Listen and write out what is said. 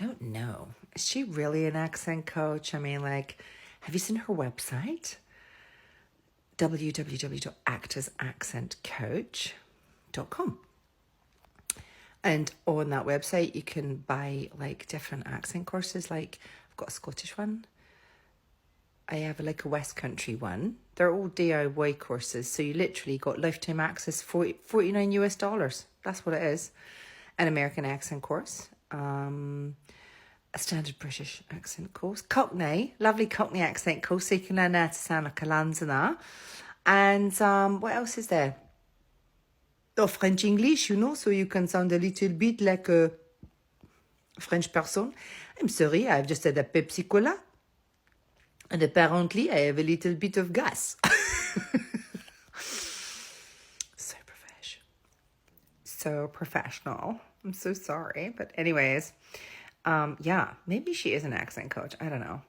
don't know. Is she really an accent coach? I mean, like, have you seen her website? www.actorsaccentcoach.com. And on that website, you can buy like different accent courses. Like, I've got a Scottish one. I have like a West Country one. They're all DIY courses. So you literally got lifetime access, $49 US. That's what it is. An American accent course. A standard British accent course. Cockney, lovely Cockney accent course. So you can learn how to sound like a Londoner. And what else is there? Oh, French English, you know, so you can sound a little bit like a French person. I'm sorry, I've just had a Pepsi Cola. And apparently I have a little bit of gas. So professional. So professional. I'm so sorry. But anyways, yeah, maybe she is an accent coach. I don't know.